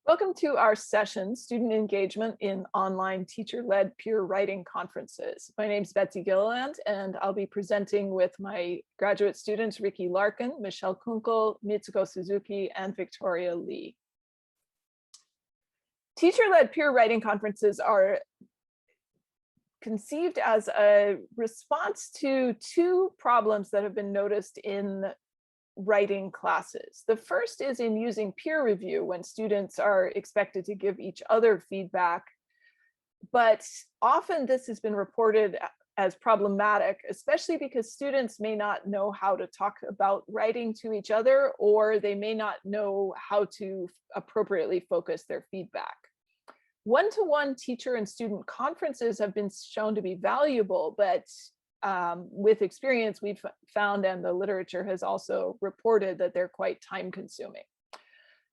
Welcome to our session, Student Engagement in Online Teacher-Led Peer Writing Conferences. My name is Betsy Gilliland, and I'll be presenting with my graduate students, Rickey Larkin, Michelle Kunkel, Mitsuko Suzuki, and Victoria Lee. Teacher-led peer writing conferences are conceived as a response to two problems that have been noticed in writing classes. The first is in using peer review when students are expected to give each other feedback, but often this has been reported as problematic, especially because students may not know how to talk about writing to each other, or they may not know how to appropriately focus their feedback. One-to-one teacher and student conferences have been shown to be valuable, but with experience, we've found, and the literature has also reported, that they're quite time consuming.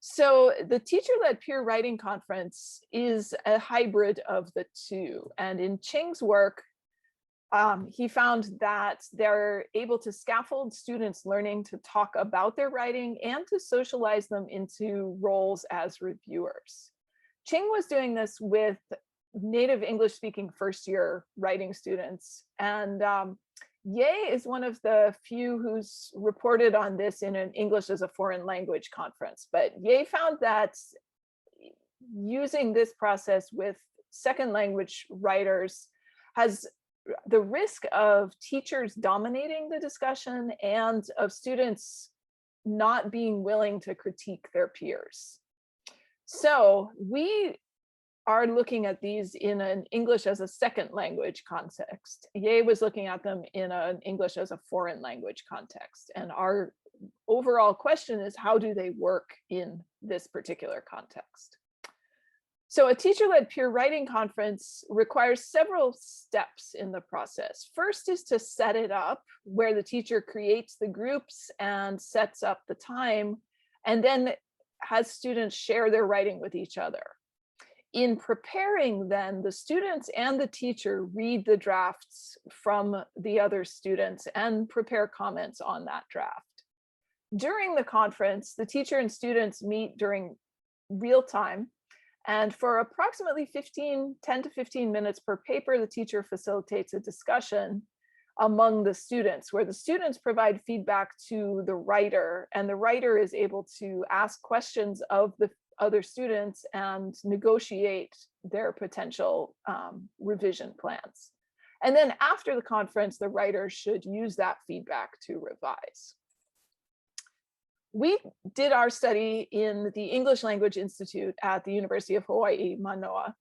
So the teacher-led peer writing conference is a hybrid of the two. And in Ching's work, he found that they're able to scaffold students learning to talk about their writing and to socialize them into roles as reviewers. Ching was doing this with native English speaking first year writing students. And Ye is one of the few who's reported on this in an English as a foreign language conference. But Ye found that using this process with second language writers has the risk of teachers dominating the discussion and of students not being willing to critique their peers. So we are looking at these in an English as a second language context. Ye was looking at them in an English as a foreign language context. And our overall question is, how do they work in this particular context? So a teacher-led peer writing conference requires several steps in the process. First is to set it up, where the teacher creates the groups and sets up the time, and then has students share their writing with each other. In preparing, then, the students and the teacher read the drafts from the other students and prepare comments on that draft. During the conference, the teacher and students meet during real time, and for approximately 10 to 15 minutes per paper, the teacher facilitates a discussion among the students, where the students provide feedback to the writer, and the writer is able to ask questions of the other students and negotiate their potential revision plans. And then after the conference, the writer should use that feedback to revise. We did our study in the English Language Institute at the University of Hawaii, Manoa,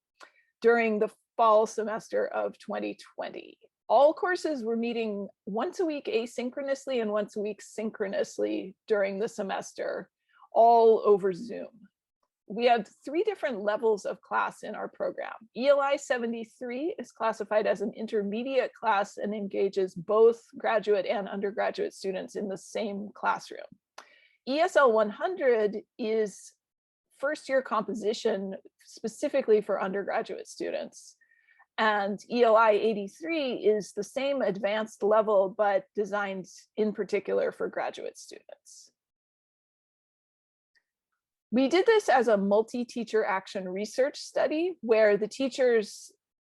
during the fall semester of 2020. All courses were meeting once a week asynchronously and once a week synchronously during the semester, all over Zoom. We have three different levels of class in our program. ELI 73 is classified as an intermediate class and engages both graduate and undergraduate students in the same classroom. ESL 100 is first year composition specifically for undergraduate students. And ELI 83 is the same advanced level, but designed in particular for graduate students. We did this as a multi-teacher action research study, where the teachers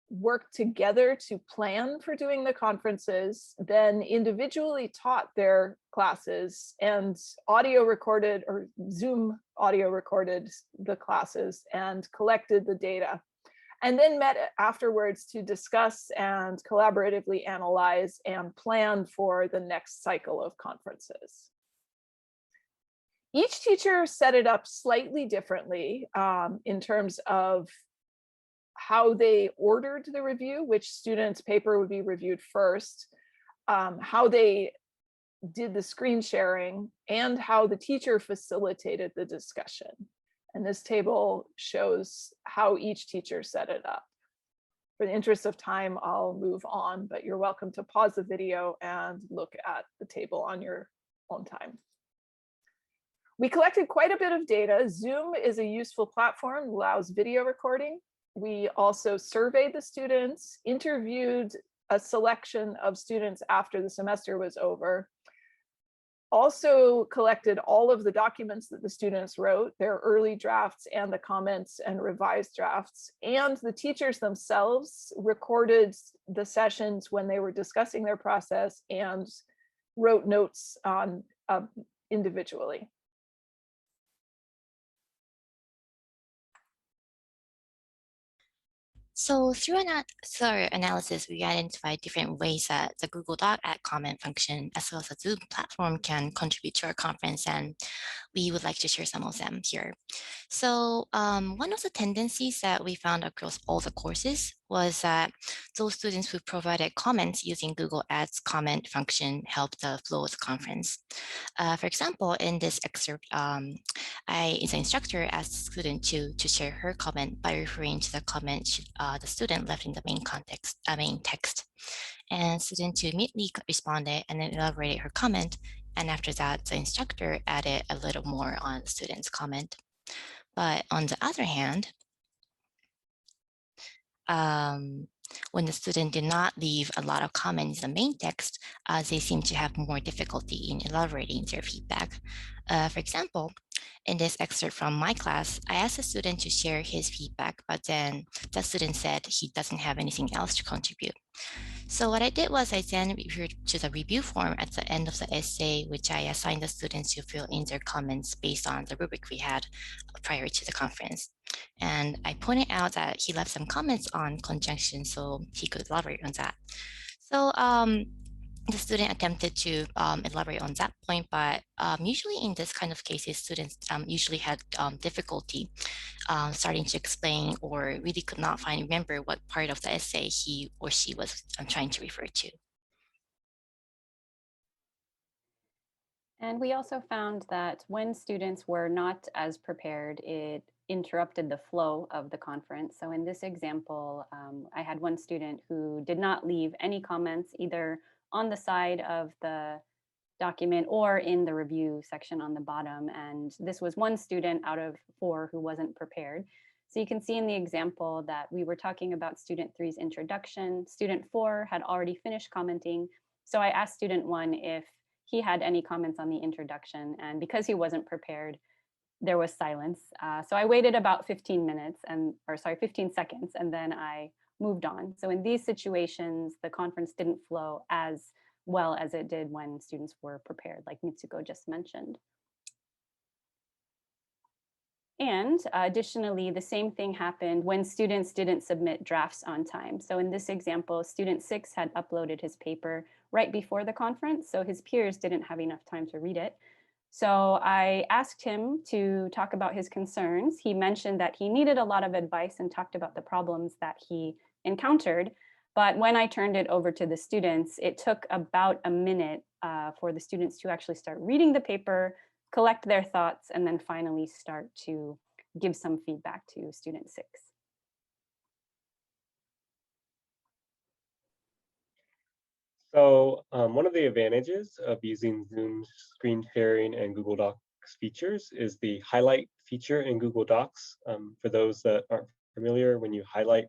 worked together to plan for doing the conferences, then individually taught their classes, and audio recorded, or Zoom audio recorded the classes and collected the data, and then met afterwards to discuss and collaboratively analyze and plan for the next cycle of conferences. Each teacher set it up slightly differently in terms of how they ordered the review, which student's paper would be reviewed first, how they did the screen sharing, and how the teacher facilitated the discussion. And this table shows how each teacher set it up. For the interest of time, I'll move on, but you're welcome to pause the video and look at the table on your own time. We collected quite a bit of data. Zoom is a useful platform, allows video recording. We also surveyed the students, interviewed a selection of students after the semester was over, also collected all of the documents that the students wrote, their early drafts and the comments and revised drafts, and the teachers themselves recorded the sessions when they were discussing their process and wrote notes on individually. So through an thorough analysis, we identified different ways that the Google Doc add comment function, as well as the Zoom platform, can contribute to our conference, and we would like to share some of them here. So one of the tendencies that we found across all the courses was that those students who provided comments using Google Ads comment function helped the flow of the conference. For example, in this excerpt, as an instructor, asked the student to share her comment by referring to the comment the student left in the main text. And student immediately responded and then elaborated her comment. And after that, the instructor added a little more on the student's comment. But on the other hand, when the student did not leave a lot of comments in the main text, they seem to have more difficulty in elaborating their feedback. For example, in this excerpt from my class, I asked the student to share his feedback, but then the student said he doesn't have anything else to contribute. So what I did was I then referred to the review form at the end of the essay, which I assigned the students to fill in their comments based on the rubric we had prior to the conference. And I pointed out that he left some comments on conjunction, so he could elaborate on that. So the student attempted to elaborate on that point, but usually in this kind of cases, students usually had difficulty starting to explain, or really could not remember what part of the essay he or she was trying to refer to. And we also found that when students were not as prepared, it interrupted the flow of the conference. So in this example, I had one student who did not leave any comments either on the side of the document or in the review section on the bottom. And this was one student out of 4 who wasn't prepared. So you can see in the example that we were talking about student 3's introduction. Student 4 had already finished commenting. So I asked student 1 if he had any comments on the introduction. And because he wasn't prepared, there was silence. So I waited about 15 seconds, and then I moved on. So in these situations, the conference didn't flow as well as it did when students were prepared, like Mitsuko just mentioned. And additionally, the same thing happened when students didn't submit drafts on time. So in this example, student 6 had uploaded his paper right before the conference, so his peers didn't have enough time to read it. So I asked him to talk about his concerns. He mentioned that he needed a lot of advice and talked about the problems that he encountered. But when I turned it over to the students, it took about a minute for the students to actually start reading the paper, collect their thoughts, and then finally start to give some feedback to student 6. So one of the advantages of using Zoom screen sharing and Google Docs features is the highlight feature in Google Docs. For those that aren't familiar, when you highlight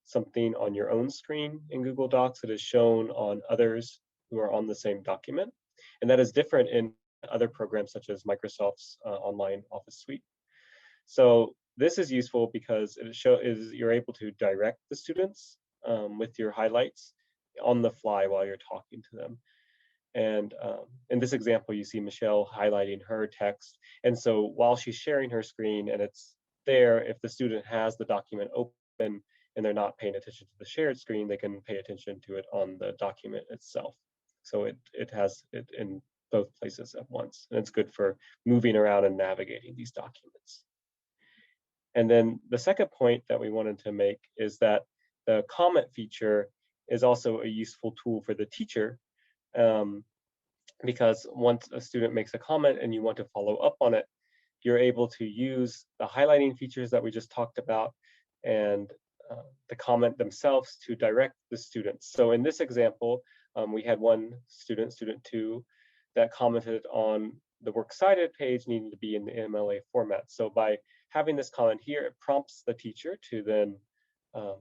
something on your own screen in Google Docs, it is shown on others who are on the same document. And that is different in other programs such as Microsoft's online Office suite. So this is useful because you're able to direct the students with your highlights on the fly while you're talking to them. And in this example, you see Michelle highlighting her text. And so while she's sharing her screen and it's there, if the student has the document open and they're not paying attention to the shared screen, they can pay attention to it on the document itself. So it has it in both places at once. And it's good for moving around and navigating these documents. And then the second point that we wanted to make is that the comment feature is also a useful tool for the teacher, because once a student makes a comment and you want to follow up on it, you're able to use the highlighting features that we just talked about and the comment themselves to direct the students. So in this example, we had one student, student 2, that commented on the works cited page needing to be in the MLA format. So by having this comment here, it prompts the teacher to then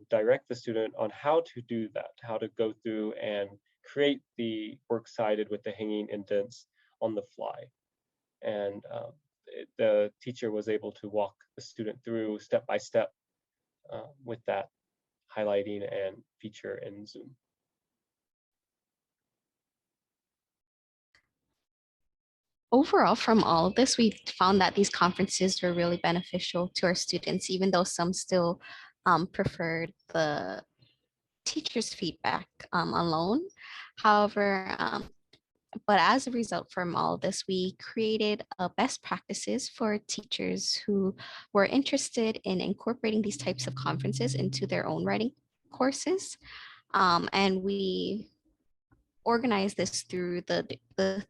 direct the student on how to do that, how to go through and create the works cited with the hanging indents on the fly. And the teacher was able to walk the student through step by step with that highlighting and feature in Zoom. Overall, from all of this, we found that these conferences were really beneficial to our students, even though some still preferred the teacher's feedback alone. However, but as a result from all of this, we created best practices for teachers who were interested in incorporating these types of conferences into their own writing courses. And we organize this through the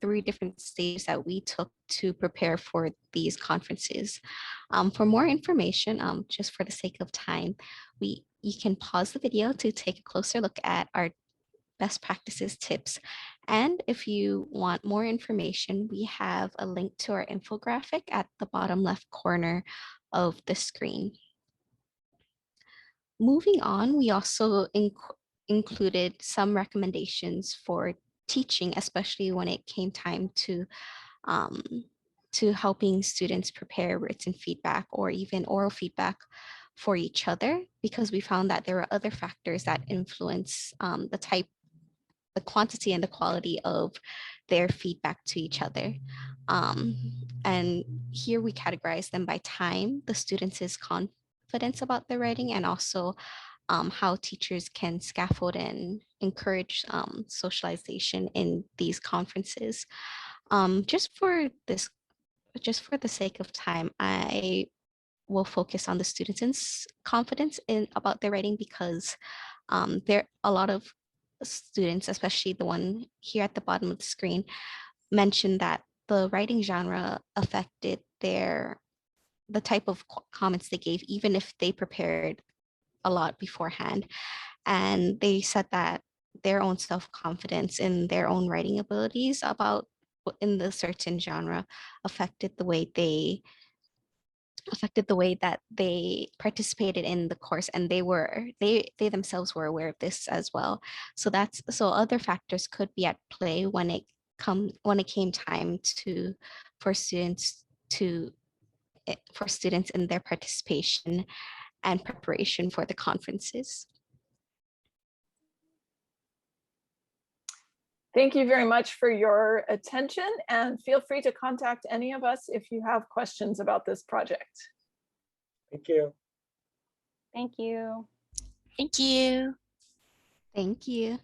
3 different stages that we took to prepare for these conferences. For more information, just for the sake of time, you can pause the video to take a closer look at our best practices tips. And if you want more information, we have a link to our infographic at the bottom left corner of the screen. Moving on, we also included some recommendations for teaching, especially when it came time to helping students prepare written feedback or even oral feedback for each other, because we found that there were other factors that influence the quantity and the quality of their feedback to each other. And here we categorize them by time, the students' confidence about their writing, and also how teachers can scaffold and encourage socialization in these conferences. Just for the sake of time, I will focus on the students' confidence about their writing, because there a lot of students, especially the one here at the bottom of the screen, mentioned that the writing genre affected the type of comments they gave, even if they prepared a lot beforehand. And they said that their own self-confidence in their own writing abilities in the certain genre affected the way that they participated in the course, and they themselves were aware of this as well. So other factors could be at play when it came time for students in their participation and preparation for the conferences. Thank you very much for your attention, and feel free to contact any of us if you have questions about this project. Thank you. Thank you. Thank you. Thank you.